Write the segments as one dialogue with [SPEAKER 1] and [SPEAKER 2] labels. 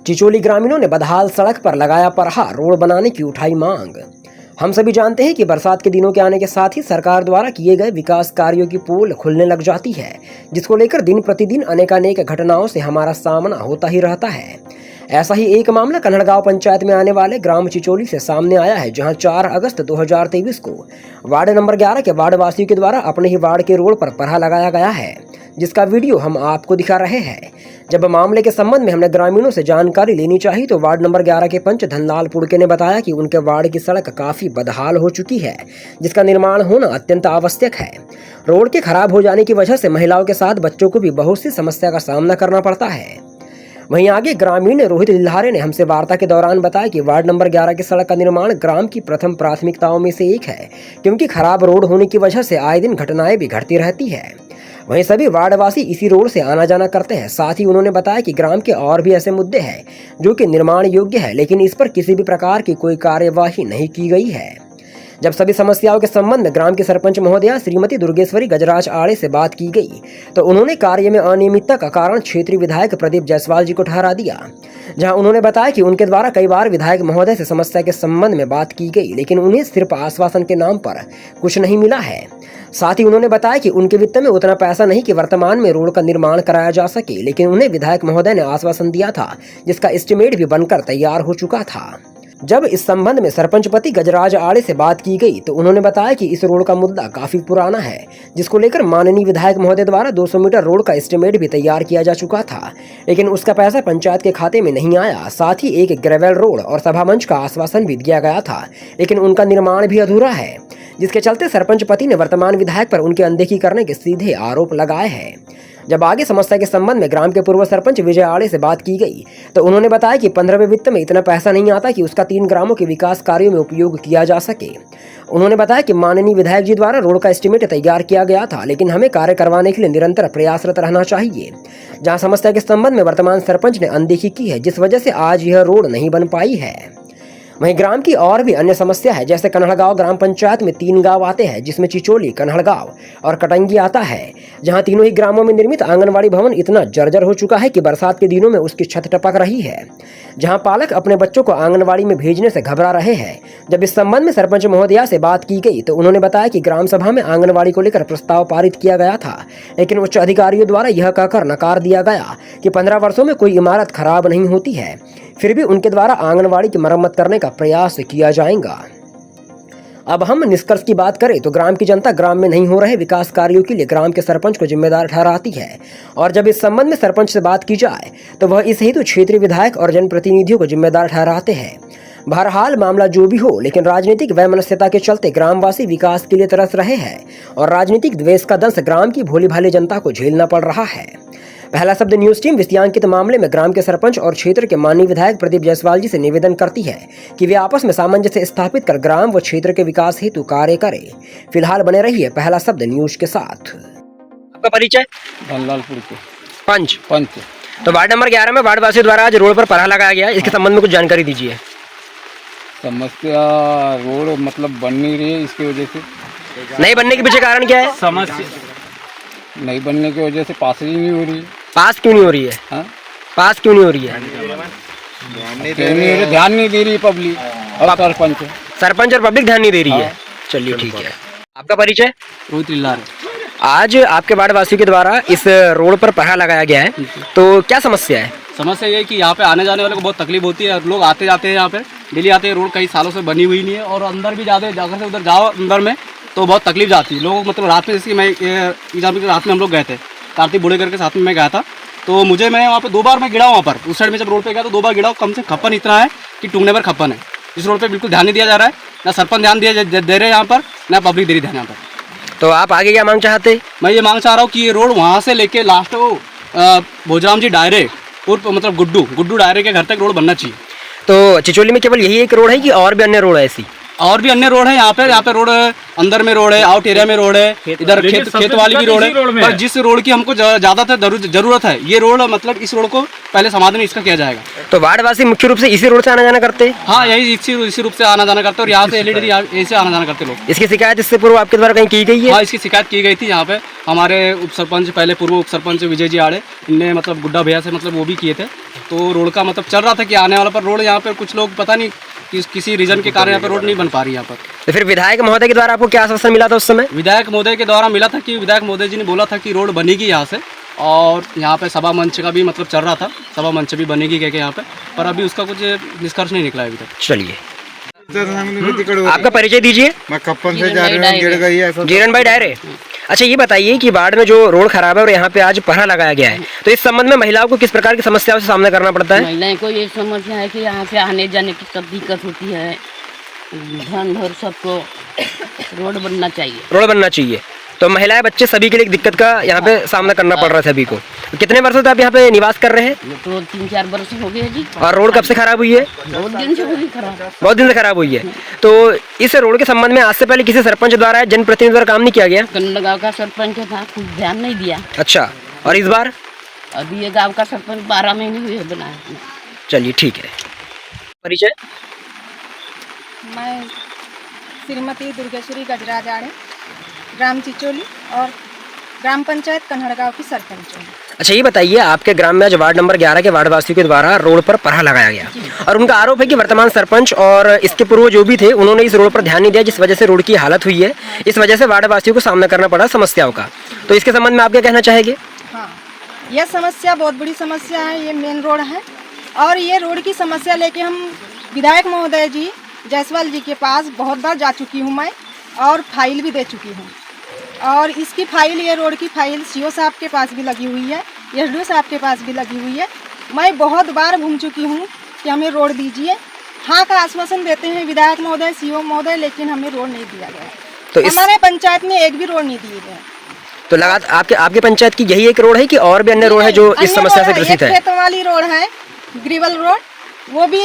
[SPEAKER 1] चिचोली ग्रामीणों ने बदहाल सड़क पर लगाया परहा, रोड बनाने की उठाई मांग। हम सभी जानते हैं कि बरसात के दिनों के आने के साथ ही सरकार द्वारा किए गए विकास कार्यों की पोल खुलने लग जाती है, जिसको लेकर दिन प्रतिदिन अनेकानेक घटनाओं से हमारा सामना होता ही रहता है। ऐसा ही एक मामला कन्हड़गांव पंचायत में आने वाले ग्राम चिचोली से सामने आया है, जहां 4 अगस्त 2023 को वार्ड नंबर 11 के वार्ड वासियों के द्वारा अपने ही वार्ड के रोड पर परहा लगाया गया है, जिसका वीडियो हम आपको दिखा रहे हैं। जब मामले के संबंध में हमने ग्रामीणों से जानकारी लेनी चाहिए तो वार्ड नंबर 11 के पंच धनलाल पुड़के ने बताया कि उनके वार्ड की सड़क काफी बदहाल हो चुकी है, जिसका निर्माण होना अत्यंत आवश्यक है। रोड के खराब हो जाने की वजह से महिलाओं के साथ बच्चों को भी बहुत सी समस्या का सामना करना पड़ता है। वहीं आगे ग्रामीण रोहित लिल्हारे ने हमसे वार्ता के दौरान बताया कि वार्ड नंबर 11 की सड़क का निर्माण ग्राम की प्रथम प्राथमिकताओं में से एक है, क्योंकि खराब रोड होने की वजह से आए दिन घटनाएं भी घटती रहती है। वहीं सभी वार्डवासी इसी रोड से आना जाना करते हैं। साथ ही उन्होंने बताया कि ग्राम के और भी ऐसे मुद्दे हैं जो कि निर्माण योग्य है, लेकिन इस पर किसी भी प्रकार की कोई कार्यवाही नहीं की गई है। जब सभी समस्याओं के संबंध में ग्राम की सरपंच महोदया श्रीमती दुर्गेश्वरी गजराज आड़े से बात की गई तो उन्होंने कार्य में अनियमितता का कारण क्षेत्रीय विधायक प्रदीप जायसवाल जी को ठहरा दिया, जहां उन्होंने बताया कि उनके द्वारा कई बार विधायक महोदय से समस्या के संबंध में बात की गई, लेकिन उन्हें सिर्फ आश्वासन के नाम पर कुछ नहीं मिला है। साथ ही उन्होंने बताया कि उनके वित्त में उतना पैसा नहीं कि वर्तमान में रोड का निर्माण कराया जा सके, लेकिन उन्हें विधायक महोदय ने आश्वासन दिया था, जिसका एस्टिमेट भी बनकर तैयार हो चुका था। जब इस संबंध में सरपंच पति गजराज आड़े से बात की गई तो उन्होंने बताया कि इस रोड का मुद्दा काफी पुराना है, जिसको लेकर माननीय विधायक महोदय द्वारा 200 मीटर रोड का एस्टिमेट भी तैयार किया जा चुका था, लेकिन उसका पैसा पंचायत के खाते में नहीं आया। साथ ही एक ग्रेवल रोड और सभा मंच का आश्वासन भी दिया गया था, लेकिन उनका निर्माण भी अधूरा है, जिसके चलते सरपंच पति ने वर्तमान विधायक पर उनकी अनदेखी करने के सीधे आरोप लगाए हैं। जब आगे समस्या के संबंध में ग्राम के पूर्व सरपंच विजय आड़े से बात की गई तो उन्होंने बताया कि 15वें वित्त में इतना पैसा नहीं आता कि उसका 3 ग्रामों के विकास कार्यों में उपयोग किया जा सके। उन्होंने बताया कि माननीय विधायक जी द्वारा रोड का एस्टिमेट तैयार किया गया था, लेकिन हमें कार्य करवाने के लिए निरंतर प्रयासरत रहना चाहिए। जहां समस्या के संबंध में वर्तमान सरपंच ने अनदेखी की है, जिस वजह से आज यह रोड नहीं बन पाई है। वहीं ग्राम की और भी अन्य समस्या है, जैसे कन्हड़गांव ग्राम पंचायत में 3 गांव आते हैं, जिसमें चिचोली, कन्हड़गांव और कटंगी आता है, जहां तीनों ही ग्रामों में निर्मित आंगनवाड़ी भवन इतना जर्जर हो चुका है कि बरसात के दिनों में उसकी छत टपक रही है, जहां पालक अपने बच्चों को आंगनवाड़ी में भेजने से घबरा रहे हैं। जब इस संबंध में सरपंच महोदया से बात की गई तो उन्होंने बताया कि ग्राम सभा में आंगनवाड़ी को लेकर प्रस्ताव पारित किया गया था, लेकिन उच्च अधिकारियों द्वारा यह कहकर नकार दिया गया कि 15 वर्षों में कोई इमारत खराब नहीं होती है, फिर भी उनके द्वारा आंगनवाड़ी की मरम्मत करने का प्रयास किया जाएगा। अब हम निष्कर्ष की बात करें तो ग्राम की जनता ग्राम में नहीं हो रहे विकास कार्यों के लिए ग्राम के सरपंच को जिम्मेदार ठहराती है, और जब इस संबंध में सरपंच से बात की जाए तो वह इस हेतु क्षेत्रीय विधायक और जनप्रतिनिधियों को जिम्मेदार ठहराते हैं। बहरहाल मामला जो भी हो, लेकिन राजनीतिक वैमनस्यता के चलते ग्रामवासी विकास के लिए तरस रहे हैं और राजनीतिक द्वेष का दंश ग्राम की भोली भाली जनता को झेलना पड़ रहा है। पहला शब्द न्यूज टीम विषयांकित मामले में ग्राम के सरपंच और क्षेत्र के माननीय विधायक प्रदीप जायसवाल जी से निवेदन करती है कि वे आपस में सामंजस्य स्थापित कर ग्राम व क्षेत्र के विकास हेतु कार्य करें। फिलहाल बने रहिए पहला शब्द न्यूज के साथ। आपका परिचय?
[SPEAKER 2] धनलालपुर के
[SPEAKER 1] पंच।
[SPEAKER 2] तो
[SPEAKER 1] वार्ड नंबर 11 में वार्ड वासियों द्वारा आज रोड पर परहा लगाया गया, इसके संबंध में कुछ जानकारी दीजिए।
[SPEAKER 2] समस्या रोड मतलब बन नहीं रही है, इसकी वजह से।
[SPEAKER 1] नहीं बनने के पीछे कारण क्या है?
[SPEAKER 2] समस्या नहीं बनने की वजह से पास ही नहीं हो रही है।
[SPEAKER 1] पास क्यों नहीं हो रही है?
[SPEAKER 2] हाँ?
[SPEAKER 1] पास क्यों नहीं हो रही है?
[SPEAKER 2] ध्यान नहीं दे रही पब्लिक और सरपंच
[SPEAKER 1] और पब्लिक ध्यान नहीं दे रही है। चलिए ठीक है। आपका परिचय?
[SPEAKER 2] रोहित लिल्हारे।
[SPEAKER 1] आज आपके वार्ड वासियों के द्वारा इस रोड पर परहा लगाया गया है, तो क्या समस्या है?
[SPEAKER 3] समस्या ये है कि यहाँ पे आने जाने वाले को बहुत तकलीफ होती है। लोग आते जाते हैं, यहाँ पे डेली आते हैं। रोड कई सालों से बनी हुई नहीं है और अंदर भी जाते जाकर से उधर जाओ अंदर में तो बहुत तकलीफ जाती है। लोग मतलब रात में, जैसे मैं एग्जाम के रात में हम लोग गए थे, कार्तिक बूढ़े करके साथ में मैं गया था, तो मैं वहाँ पे 2 बार मैं गिरा वहाँ पर। उस साइड में जब रोड पे गया तो 2 बार गिरा। कम से खप्पन इतना है कि टूटने पर खप्पन है। इस रोड पे बिल्कुल ध्यान नहीं दिया जा रहा है, ना सरपंच ध्यान दे रहे हैं यहाँ पर, ना पब्लिक दे रही ध्यान यहाँ पर।
[SPEAKER 1] तो आप आगे क्या मांग चाहते?
[SPEAKER 3] मैं ये मांग चाह रहा हूँ कि ये रोड वहाँ से लेके लास्ट भोजराम जी डायरे मतलब गुड्डू डायरे के घर तक रोड बनना चाहिए।
[SPEAKER 1] तो चिचोली में केवल यही एक रोड है कि और भी अन्य रोड है ऐसी?
[SPEAKER 3] और भी अन्य रोड है यहाँ पे रोड अंदर में रोड है, आउट एरिया में रोड है, इधर खेत वाली भी रोड है। पर जिस रोड की हमको ज्यादातर जरूरत है, ये रोड मतलब इस रोड को पहले समाधान इसका किया जाएगा।
[SPEAKER 1] तो वार्डवासी मुख्य रूप से इसी रोड से आना जाना करते हैं?
[SPEAKER 3] हाँ, यही इसी रूप से आना जाना करते हैं और यहाँ से एलईडी ऐसे आना जाना करते लोग।
[SPEAKER 1] इसकी शिकायत इससे पूर्व आपके द्वारा कहीं की गई है?
[SPEAKER 3] हाँ, इसकी शिकायत की गई थी। यहाँ पे हमारे उप सरपंच, पहले पूर्व उप सरपंच विजय जी आड़े, इनने मतलब गुड्डा भैया से मतलब वो भी किए थे, तो रोड का मतलब चल रहा था कि आने वाला, पर रोड यहाँ पर कुछ लोग पता नहीं किसी रीजन के कारण यहाँ पर रोड नहीं बन पा रही यहाँ पर।
[SPEAKER 1] तो फिर विधायक महोदय के द्वारा आपको क्या आश्वासन मिला था उस समय?
[SPEAKER 3] विधायक महोदय के द्वारा मिला था कि विधायक महोदय जी ने बोला था कि रोड बनेगी यहाँ से, और यहाँ पे सभा मंच का भी मतलब चल रहा था, सभा मंच भी बनेगी कह के यहाँ पे, पर अभी उसका कुछ निष्कर्ष नहीं निकला अभी तक।
[SPEAKER 1] चलिए आपका परिचय दीजिए।
[SPEAKER 4] मैं कप्पन से जा रहा हूँ,
[SPEAKER 1] जीरन भाई डायरे। अच्छा ये बताइए कि वार्ड में जो रोड खराब है और यहाँ पे आज पहरा लगाया गया है, तो इस संबंध में महिलाओं को किस प्रकार की समस्याओं से सामना करना पड़ता है?
[SPEAKER 5] महिलाएं को ये समस्या है कि यहाँ पे आने जाने की सब दिक्कत होती है, धन धर सबको रोड बनना चाहिए।
[SPEAKER 1] रोड बनना चाहिए, तो महिलाएं बच्चे सभी के लिए एक दिक्कत का यहाँ पे सामना करना पड़ रहा है सभी को। कितने वर्षों से आप यहाँ पे निवास कर रहे हैं?
[SPEAKER 5] ये तो 3-4 वर्ष हो गए जी।
[SPEAKER 1] और रोड कब से खराब हुई है?
[SPEAKER 5] बहुत दिन से हुई खराब।
[SPEAKER 1] बहुत दिन से खराब हुई है। तो इस रोड के संबंध में आज से पहले किसी सरपंच द्वारा या जनप्रतिनिधि द्वारा काम नहीं किया गया?
[SPEAKER 5] कन्नड़ गाँव का सरपंच था, कुछ ध्यान नहीं दिया।
[SPEAKER 1] अच्छा, और इस बार?
[SPEAKER 5] अभी ये गाँव का सरपंच 12 महीने हुए बनाया।
[SPEAKER 1] चलिए ठीक है। परिचय?
[SPEAKER 6] मैं श्रीमती दुर्गेश्वरी गजराज आड़े, ग्राम चिचोली और ग्राम पंचायत कन्हड़गांव की सरपंच हूँ।
[SPEAKER 1] अच्छा ये बताइए, आपके ग्राम में आज वार्ड नंबर 11 के वार्ड वासियों के द्वारा रोड पर पहरा लगाया गया और उनका आरोप है कि वर्तमान सरपंच और इसके पूर्व जो भी थे उन्होंने इस रोड पर ध्यान नहीं दिया, जिस वजह से रोड की हालत हुई है, इस वजह से वार्ड वासियों को सामना करना पड़ा समस्याओं का। तो इसके संबंध में आप क्या कहना चाहेंगे?
[SPEAKER 6] हाँ, यह समस्या बहुत बड़ी समस्या है। ये मेन रोड है और ये रोड की समस्या लेके हम विधायक महोदय जी जायसवाल जी के पास बहुत बार जा चुकी हूँ मैं, और फाइल भी दे चुकी हूँ। और इसकी फाइल, ये रोड की फाइल सीओ साहब के पास भी लगी हुई है, एसडीओ साहब के पास भी लगी हुई है। मैं बहुत बार घूम चुकी हूँ कि हमें रोड दीजिए। हाँ का आश्वासन देते हैं विधायक महोदय, सीओ महोदय, लेकिन हमें रोड नहीं दिया गया।
[SPEAKER 1] तो
[SPEAKER 6] हमारे पंचायत में एक भी रोड नहीं दिए गए।
[SPEAKER 1] तो लगातार आपके पंचायत की यही एक रोड है कि और भी अन्य रोड है जो इस समस्या से ग्रसित है?
[SPEAKER 6] खेतों वाली रोड है, ग्रीवल रोड, वो भी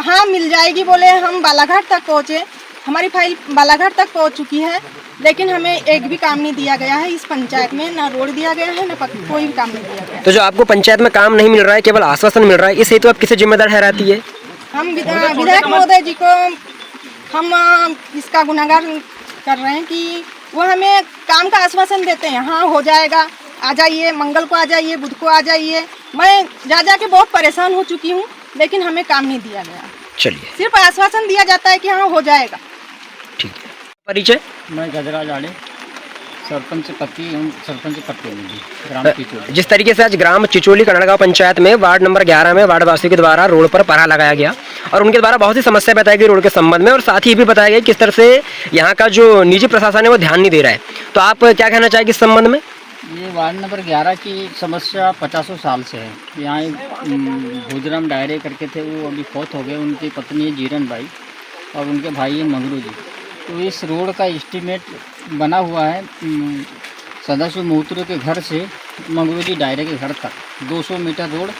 [SPEAKER 6] हाँ मिल जाएगी बोले। हम बालाघाट तक पहुँचे, हमारी फाइल बालाघाट तक पहुँच चुकी है, लेकिन हमें एक भी काम नहीं दिया गया है इस पंचायत में। ना रोड दिया गया है, ना कोई भी काम नहीं दिया गया है।
[SPEAKER 1] तो जो आपको पंचायत में काम नहीं मिल रहा है, केवल आश्वासन मिल रहा है, इस हेतु आप किसे जिम्मेदार ठहराती है?
[SPEAKER 6] हम विधायक महोदय जी को हम इसका गुनाहगार कर रहे हैं कि वो हमें काम का आश्वासन देते हैं। हाँ हो जाएगा, आ जाइए, मंगल को आ जाइए, बुध को आ जाइए। मैं जा के बहुत परेशान हो चुकी हूँ, लेकिन हमें काम नहीं दिया गया।
[SPEAKER 1] चलिए,
[SPEAKER 6] सिर्फ आश्वासन दिया जाता है कि हाँ हो जाएगा।
[SPEAKER 1] ठीक है। परिचय?
[SPEAKER 7] मैं गजराज आड़े, सरपंच पति एवं सरपंच प्रतिनिधि, ग्राम चिचोली।
[SPEAKER 1] जिस तरीके से आज ग्राम चिचोली कन्हड़गांव पंचायत में वार्ड नंबर 11 में वार्ड वासियों के द्वारा रोड पर पहरा लगाया गया और उनके द्वारा बहुत सी समस्या बताई गई रोड के संबंध में, और साथ ही ये भी बताया गया किस तरह से यहाँ का जो निजी प्रशासन है वो ध्यान नहीं दे रहा है। तो आप क्या कहना चाहेंगे इस संबंध में?
[SPEAKER 7] ये वार्ड नंबर 11 की समस्या 50 साल से है। यहाँ एक भूजराम डायरे करके थे, वो अभी फौत हो गए। उनकी पत्नी है जीरन बाई और उनके भाई है मंगरू जी। तो इस रोड का एस्टीमेट बना हुआ है सदाशिव मोहतरो के घर से मंगरू जी डायरे के घर तक 200 मीटर रोड।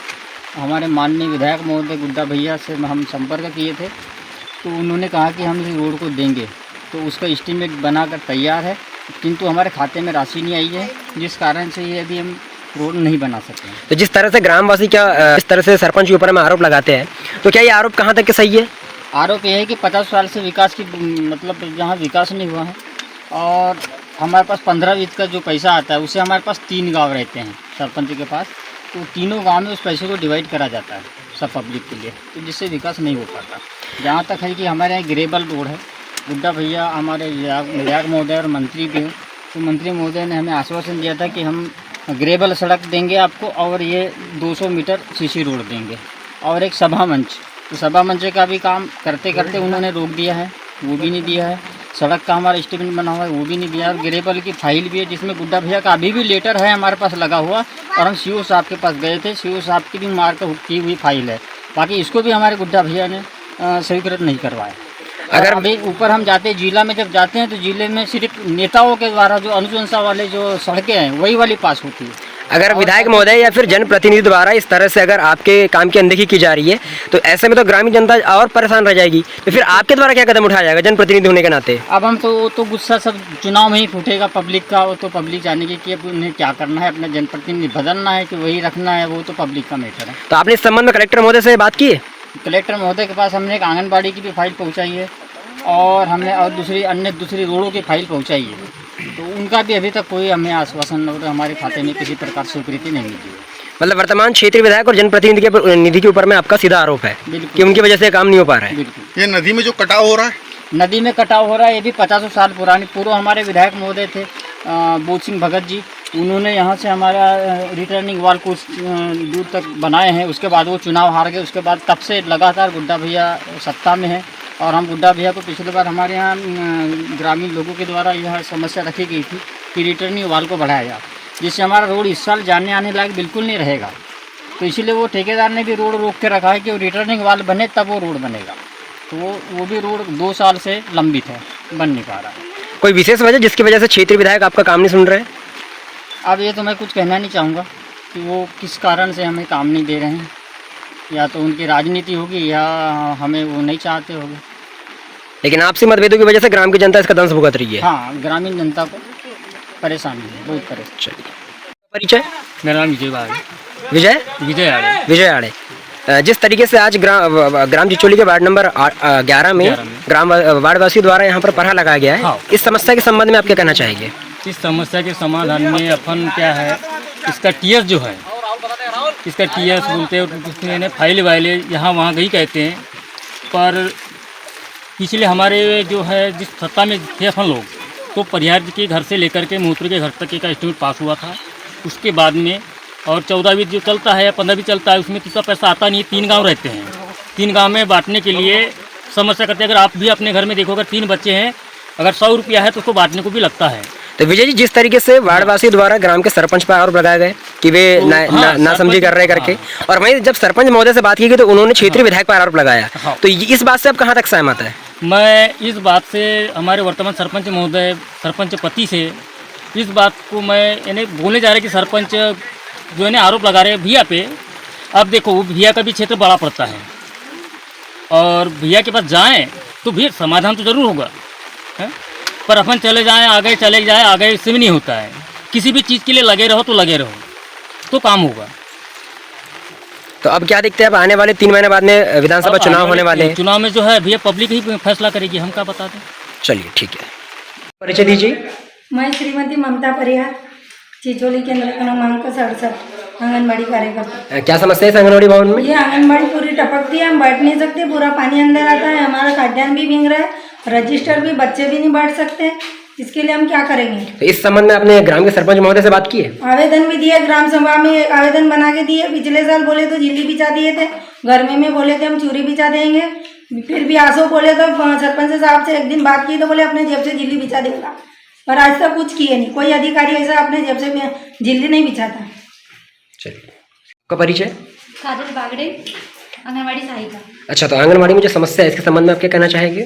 [SPEAKER 7] हमारे माननीय विधायक महोदय गुड्डा भैया से हम संपर्क किए थे, तो उन्होंने कहा कि हम इस रोड को देंगे। तो उसका एस्टीमेट बनाकर तैयार है, किंतु हमारे खाते में राशि नहीं आई है, जिस कारण से ये अभी हम रोड नहीं बना सकते।
[SPEAKER 1] तो जिस तरह से ग्रामवासी क्या इस तरह से सरपंच के ऊपर में आरोप लगाते हैं, तो क्या ये आरोप कहाँ तक के सही है?
[SPEAKER 7] आरोप यह है कि 50 साल से विकास की मतलब जहाँ विकास नहीं हुआ है, और हमारे पास 15-20 का जो पैसा आता है उससे हमारे पास 3 गांव रहते हैं सरपंच के पास, तो तीनों गांव में उस पैसे को डिवाइड करा जाता है सब पब्लिक के लिए, तो जिससे विकास नहीं हो पाता। जहाँ तक है कि हमारे यहाँ ग्रेबल रोड है, गुड्डा भैया हमारे विधायक महोदय और मंत्री भी हैं, तो मंत्री महोदय ने हमें आश्वासन दिया था कि हम ग्रेबल सड़क देंगे आपको और ये 200 मीटर सीसी रोड देंगे और एक सभा मंच। तो सभा मंच का भी काम करते करते उन्होंने रोक दिया है, वो भी नहीं दिया है। सड़क का हमारा एस्टीमेट बना हुआ है, वो भी नहीं दिया। और ग्रेबल की फाइल भी है, जिसमें गुड्डा भैया का अभी भी लेटर है हमारे पास लगा हुआ, और हम सीओ साहब के पास गए थे, सीओ साहब की भी मार्क की हुई फाइल है। बाकी इसको भी हमारे गुड्डा भैया ने स्वीकृत नहीं करवाया। अगर अभी ऊपर हम जाते जिला में जब जाते हैं तो जिले में सिर्फ नेताओं के द्वारा जो अनुशंसा वाले जो सड़कें हैं वही वाली पास होती है।
[SPEAKER 1] अगर विधायक महोदय या फिर जनप्रतिनिधि द्वारा इस तरह से अगर आपके काम की अनदेखी की जा रही है, तो ऐसे में तो ग्रामीण जनता और परेशान रह जाएगी। तो फिर आपके द्वारा क्या कदम उठाया जाएगा जनप्रतिनिधि होने के नाते?
[SPEAKER 7] अब हम तो गुस्सा सब चुनाव में ही फूटेगा पब्लिक का, वो तो पब्लिक जानेगी कि अब उन्हें क्या करना है, अपना जनप्रतिनिधि बदलना है कि वही रखना है, वो तो पब्लिक का मैटर है।
[SPEAKER 1] तो आपने इस संबंध में कलेक्टर महोदय से बात की है?
[SPEAKER 7] कलेक्टर महोदय के पास हमने एक आंगनबाड़ी की भी फाइल पहुँचाई है, और हमने और दूसरी रोडों की फाइल पहुँचाई है, तो उनका भी अभी तक कोई हमें आश्वासन और हमारे खाते में किसी प्रकार स्वीकृति नहीं मिली है।
[SPEAKER 1] मतलब वर्तमान क्षेत्रीय विधायक और जनप्रतिनिधि के निधि के ऊपर में आपका सीधा आरोप है
[SPEAKER 7] बिल्कुल।
[SPEAKER 1] कि उनकी वजह से काम नहीं हो पा रहा है।
[SPEAKER 7] बिल्कुल।
[SPEAKER 4] ये नदी में जो कटाव हो रहा है,
[SPEAKER 7] नदी में कटाव हो रहा है, ये भी 50 साल पुरानी। पूर्व हमारे विधायक महोदय थे बोध सिंह भगत जी, उन्होंने यहाँ से हमारा रिटर्निंग वाल कुछ दूर तक बनाए हैं। उसके बाद वो चुनाव हार गए। उसके बाद तब से लगातार गुड्डा भैया सत्ता में है, और हम गुड्डा भैया को पिछली बार हमारे यहाँ ग्रामीण लोगों के द्वारा यह समस्या रखी गई थी कि रिटर्निंग वाल को बढ़ाया जाए, जिससे हमारा रोड इस साल जाने आने लायक बिल्कुल नहीं रहेगा। तो इसीलिए वो ठेकेदार ने भी रोड रोक के रखा है कि वो रिटर्निंग वाल बने तब वो रोड बनेगा। तो वो भी रोड 2 साल से लंबित है, बन नहीं पा रहा है।
[SPEAKER 1] कोई विशेष वजह जिसकी वजह से क्षेत्रीय विधायक आपका काम नहीं सुन रहे हैं?
[SPEAKER 7] अब ये तो मैं कुछ कहना नहीं चाहूँगा कि वो किस कारण से हमें काम नहीं दे रहे हैं, या तो उनकी राजनीति होगी या हमें वो नहीं चाहते होंगे।
[SPEAKER 1] लेकिन आपसी मतभेदों की वजह से ग्राम की जनता इसका दंश भुगत रही है।
[SPEAKER 7] हाँ, ग्रामीण जनता को परेशानी है, बहुत परेशानी।
[SPEAKER 1] चलिए, परिचय?
[SPEAKER 3] मेरा नाम विजय है।
[SPEAKER 1] विजय विजय आड़े। जिस तरीके से आज ग्राम चिचोली के वार्ड नंबर 11 में ग्राम वार्डवासियों द्वारा यहाँ पर पहरा लगाया गया है,
[SPEAKER 3] हाँ।
[SPEAKER 1] इस समस्या के संबंध में आप क्या कहना चाहेंगे?
[SPEAKER 3] इस समस्या के समाधान में अपन क्या है, इसका टीएस जो है, इसका टीएस बोलते हैं, फाइल वाइले यहाँ वहाँ गई कहते हैं। पर पिछले हमारे जो है जिस सत्ता में थे अपन लोग, तो परिहार के घर से लेकर के मूत्र के घर तक का एस्टीमेट पास हुआ था। उसके बाद में और 14 जो चलता है या 15 भी चलता है, उसमें कितना पैसा आता नहीं है। 3 गांव रहते हैं, 3 गांव में बांटने के लिए समस्या करते हैं। अगर आप भी अपने घर में देखो, अगर 3 बच्चे हैं, अगर 100 रुपया है तो उसको बांटने को भी लगता है।
[SPEAKER 1] तो विजय जी, जिस तरीके से वार्डवासी द्वारा ग्राम के सरपंच पर आरोप लगाए गए कि वे नासमझी कर रहे करके, और वहीं जब सरपंच महोदय से बात की गई तो उन्होंने क्षेत्रीय विधायक पर आरोप लगाया, तो इस बात से आप कहाँ तक सहमत है?
[SPEAKER 3] मैं इस बात से हमारे वर्तमान सरपंच महोदय, सरपंच पति से इस बात को मैं इन्हें बोलने जा रहे कि सरपंच जो इन्हें आरोप लगा रहे हैं भैया पे। अब देखो, भैया का भी क्षेत्र बड़ा पड़ता है, और भैया के पास जाएं तो भैया समाधान तो जरूर होगा है? पर अपन चले जाएं आगे, चले जाएं आगे, इससे भी नहीं होता है। किसी भी चीज़ के लिए लगे रहो तो लगे रहो तो काम होगा।
[SPEAKER 1] तो अब क्या देखते हैं, अब आने वाले 3 महीने बाद में विधानसभा चुनाव होने वाले हैं।
[SPEAKER 3] चुनाव में जो है भैया पब्लिक ही फैसला करेगी, हम क्या बता दें।
[SPEAKER 1] चलिए, ठीक है, परिचय दीजिए।
[SPEAKER 8] मैं श्रीमती ममता परिहार, चिचोली केंद्र क्रमांक 67, आंगनबाड़ी कार्यकर्ता।
[SPEAKER 1] क्या समस्या है इस आंगनबाड़ी भवन में?
[SPEAKER 8] ये आंगनबाड़ी पूरी टपकती है, हम बैठ नहीं सकते, पूरा पानी अंदर आता है, हमारा खाद्यान्न भी भींग रहा है, रजिस्टर भी, बच्चे भी नहीं बैठ सकते। इसके लिए हम क्या करेंगे?
[SPEAKER 1] तो इस संबंध में आपने ग्राम के सरपंच महोदय से बात की है?
[SPEAKER 8] आवेदन भी दिए, ग्राम सभा में एक आवेदन बना के दिए। पिछले साल बोले तो झिल्ली बिछा दिए थे, गर्मी में बोले थे हम चूरी बिछा देंगे। फिर भी आसो बोले तो सरपंच साहब से एक दिन बात की तो बोले अपने जेब से झिल्ली बिछा देगा, पर आज तक कुछ किए नहीं। कोई अधिकारी ऐसा अपने जेब से झिल्ली नहीं बिछाता।
[SPEAKER 1] चलिए, आपका परिचय?
[SPEAKER 9] काजल बागड़े, आंगनबाड़ी सहायिका।
[SPEAKER 1] अच्छा, तो आंगनबाड़ी में जो समस्या है इसके संबंध में आप क्या कहना चाहेंगे?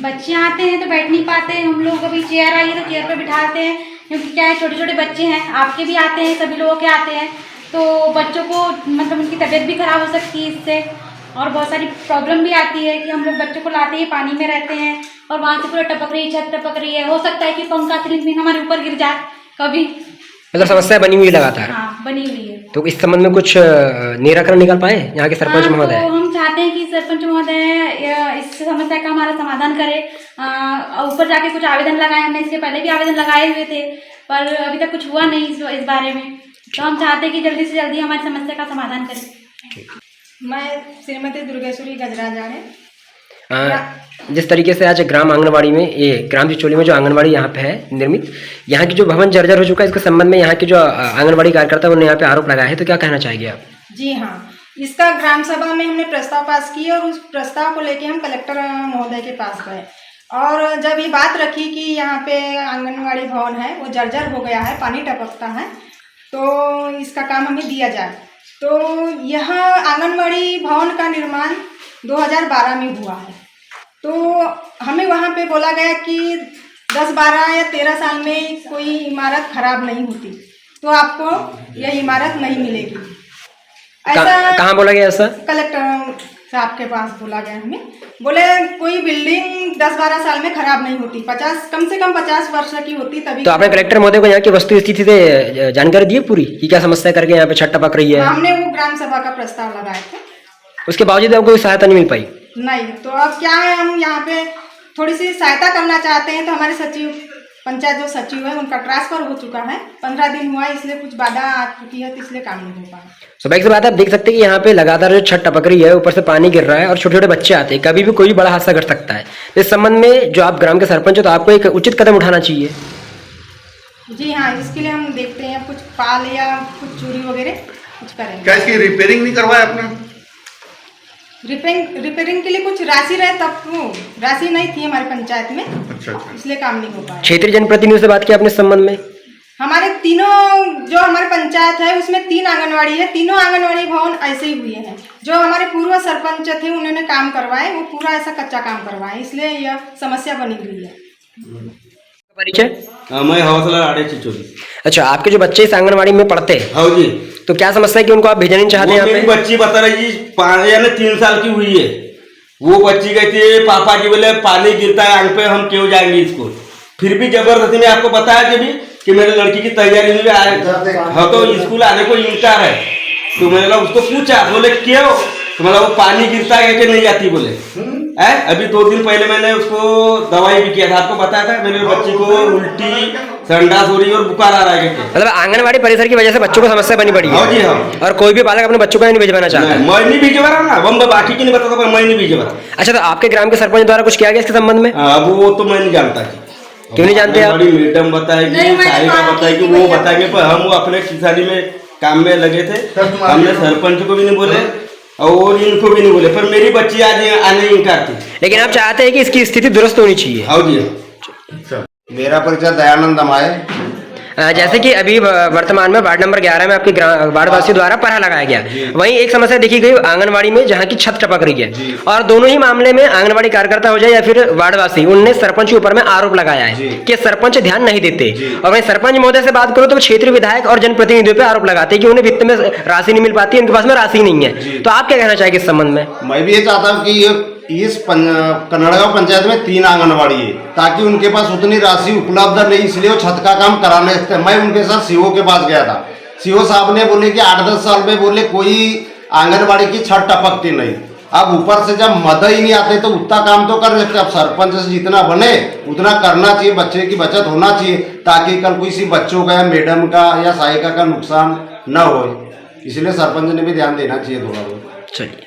[SPEAKER 9] बच्चे आते हैं तो बैठ नहीं पाते हैं, हम लोग कभी चेयर आई है तो चेयर पर बिठाते हैं, क्योंकि क्या है छोटे छोटे बच्चे हैं, आपके भी आते हैं, सभी लोगों के आते हैं, तो बच्चों को मतलब उनकी तबीयत भी खराब हो सकती है इससे, और बहुत सारी प्रॉब्लम भी आती है कि हम लोग बच्चों को लाते हैं, पानी में रहते हैं और वहाँ से पूरा टपक रही है, छत टपक रही है, हो सकता है कि पंखा क्लिप हमारे ऊपर गिर जाए कभी।
[SPEAKER 1] मतलब समस्या बनी हुई लगातार?
[SPEAKER 9] हाँ, बनी हुई है।
[SPEAKER 1] तो इस संबंध में कुछ निराकरण निकाल पाए यहाँ के सरपंच महोदय?
[SPEAKER 9] तो हम चाहते हैं कि सरपंच महोदय इस समस्या का हमारा समाधान करे। ऊपर जाके कुछ आवेदन लगाए, हमने इसके पहले भी आवेदन लगाए हुए थे, पर अभी तक कुछ हुआ नहीं इस बारे में। तो हम चाहते हैं कि जल्दी से जल्दी हमारी समस्या का समाधान करें।
[SPEAKER 6] मैं श्रीमती दुर्गेश्वरी गजराज आड़े।
[SPEAKER 1] जिस तरीके से आज ग्राम आंगनबाड़ी में, ये ग्राम चिचोली में जो आंगनबाड़ी यहाँ पे है निर्मित, यहाँ की जो भवन जर्जर हो चुका है, इसके संबंध में यहाँ की जो आंगनबाड़ी कार्यकर्ता उन्होंने यहाँ पे आरोप लगाया है, तो क्या कहना चाहेंगे आप?
[SPEAKER 6] जी हाँ, इसका ग्राम सभा में हमने प्रस्ताव पास किया और उस प्रस्ताव को लेके हम कलेक्टर महोदय के पास गए, और जब ये बात रखी कि यहाँ पे आंगनबाड़ी भवन है वो जर्जर हो गया है, पानी टपकता है, तो इसका काम हमें दिया जाए। तो यह आंगनबाड़ी भवन का निर्माण 2012 में हुआ है, तो हमें वहाँ पे बोला गया कि 10, 12 या 13 साल में कोई इमारत खराब नहीं होती, तो आपको यह इमारत नहीं मिलेगी। ऐसा
[SPEAKER 1] कहाँ बोला गया ऐसा?
[SPEAKER 6] कलेक्टर साहब के पास बोला गया हमें, बोले कोई बिल्डिंग 10-12 साल में खराब नहीं होती, 50 कम से कम 50 वर्ष की होती तभी।
[SPEAKER 1] तो आपने कलेक्टर महोदय को यहाँ की वस्तु स्थिति से जानकारी दी पूरी कि क्या समस्या करके यहाँ पे छत टपक रही है?
[SPEAKER 6] हमने वो ग्राम सभा का प्रस्ताव लगाए थे,
[SPEAKER 1] उसके बावजूद आपको कोई सहायता नहीं मिल पाई?
[SPEAKER 6] नहीं। तो अब क्या है, हम यहाँ पे थोड़ी सी सहायता करना चाहते हैं, तो हमारे सचिव पंचायत जो सचिव है उनका ट्रांसफर हो चुका है, 15 दिन हुआ है, इसलिए कुछ बाधा आ चुकी है, तो इसलिए काम नहीं हो पाया।
[SPEAKER 1] स्वाभाविक सी बात है, आप देख सकते हैं कि यहाँ पे लगातार जो छत टपक रही है, ऊपर से पानी गिर रहा है और छोटे छोटे बच्चे आते हैं, कभी भी कोई बड़ा हादसा घट सकता है। तो इस संबंध में जो आप ग्राम के सरपंच हो, तो आपको एक उचित कदम उठाना चाहिए।
[SPEAKER 6] जी हाँ, इसके लिए हम देखते हैं कुछ पाल या कुछ चूड़ी वगैरह कुछ करेंगे।
[SPEAKER 4] क्या इसकी रिपेयरिंग नहीं करवाया आपने?
[SPEAKER 6] रिपेयरिंग के लिए कुछ राशि रहे, तब तो राशि नहीं थी हमारे पंचायत में,
[SPEAKER 4] अच्छा।
[SPEAKER 6] इसलिए काम नहीं हो पाया।
[SPEAKER 1] क्षेत्रीय जनप्रतिनिधियों से बात की आपने इस संबंध में?
[SPEAKER 6] हमारे तीनों जो हमारे पंचायत है उसमें 3 आंगनवाड़ी है, तीनों आंगनवाड़ी भवन ऐसे ही हुए हैं। जो हमारे पूर्व सरपंच थे उन्होंने काम करवाए, वो पूरा ऐसा कच्चा काम करवाए, इसलिए यह समस्या बनी हुई है।
[SPEAKER 1] परिचय?
[SPEAKER 3] मैं हौसला राड़े चिचोली।
[SPEAKER 1] अच्छा, आपके जो बच्चे इस आंगनवाड़ी में पढ़ते हैं,
[SPEAKER 3] हाँ जी,
[SPEAKER 1] तो क्या समस्या है कि उनको आप भेजना नहीं चाहते यहाँ
[SPEAKER 3] मेरी
[SPEAKER 1] पे?
[SPEAKER 3] बच्ची बता रही जी 3 साल की हुई है। वो बच्ची कहती है पापा जी बोले पानी गिरता है आंख पे, हम क्यों जाएंगे स्कूल। फिर भी जबरदस्ती में आपको बताया कि मेरे लड़की की तैयारी नहीं है, हाँ तो स्कूल आने को इनकार है। तो मैंने उसको पूछा, बोले क्यों, तो मतलब वो पानी गिरता है कि नहीं जाती बोले। अभी 2 दिन पहले मैंने उसको दवाई भी किया था, आपको बताया था मेरे बच्ची को उल्टी संडास हो रही है और बुखार आ रहा है।
[SPEAKER 1] मतलब आंगनवाड़ी परिसर की वजह से बच्चों को समस्या बनी पड़ी है।
[SPEAKER 3] हाँ जी हाँ।
[SPEAKER 1] और कोई भी बालक अपने बच्चों को नहीं भिजवाना चाहता।
[SPEAKER 3] मैं नहीं भिजवा रहा ना, हम बाकी की नहीं बताता, पर मैं नहीं भिजवा रहा।
[SPEAKER 1] अच्छा, तो आपके ग्राम के सरपंच द्वारा कुछ किया गया इसके संबंध में?
[SPEAKER 3] अब वो तो मैं नहीं जानता।
[SPEAKER 1] क्यों नहीं जानते आप?
[SPEAKER 3] बड़ी मैडम बताएगी, सहायिका बताएगी, वो बताएंगे, पर हम वो अपने किसानी में काम में लगे थे। हमने सरपंच को भी नहीं बोले और इनको भी नहीं बोले, पर मेरी बच्ची आज आने इनकार थी।
[SPEAKER 1] लेकिन आप चाहते हैं कि इसकी स्थिति दुरुस्त होनी चाहिए?
[SPEAKER 3] हाँ जी।
[SPEAKER 4] मेरा परिचय दयानंद अमाय।
[SPEAKER 1] जैसे कि अभी वर्तमान में वार्ड नंबर 11 में आपके वार्ड वासियों द्वारा पहरा लगाया गया, वहीं एक समस्या देखी गई आंगनवाड़ी में, जहां की छत टपक रही है। और दोनों ही मामले में आंगनवाड़ी कार्यकर्ता हो जाए या फिर वार्डवासी, उनने सरपंच के ऊपर में आरोप लगाया है कि सरपंच ध्यान नहीं देते। और वहीं सरपंच महोदय से बात करो तो क्षेत्रीय विधायक और जनप्रतिनिधियों पर आरोप लगाते हैं कि उन्हें वित्त में राशि नहीं मिल पाती, उनके पास में राशि नहीं है। तो आप क्या कहना चाहेंगे इस संबंध में?
[SPEAKER 4] मैं भी ये चाहता हूँ कि इस कन्नड़गांव पंचायत में 3 आंगनवाड़ी है, ताकि उनके पास उतनी राशि उपलब्ध नहीं, इसलिए वो छत का काम कराने सकते। मैं उनके साथ सीओ के पास गया था, सीओ साहब ने बोले कि 8-10 साल में बोले कोई आंगनवाड़ी की छत टपकती नहीं। अब ऊपर से जब मदद ही नहीं आते तो उतना काम तो कर सकते। अब सरपंच से जितना बने उतना करना चाहिए, बच्चे की बचत होना चाहिए, ताकि कल किसी बच्चों का या मैडम का या सहायिका का नुकसान न हो। इसलिए सरपंच ने भी ध्यान देना चाहिए थोड़ा बहुत।
[SPEAKER 1] चलिए।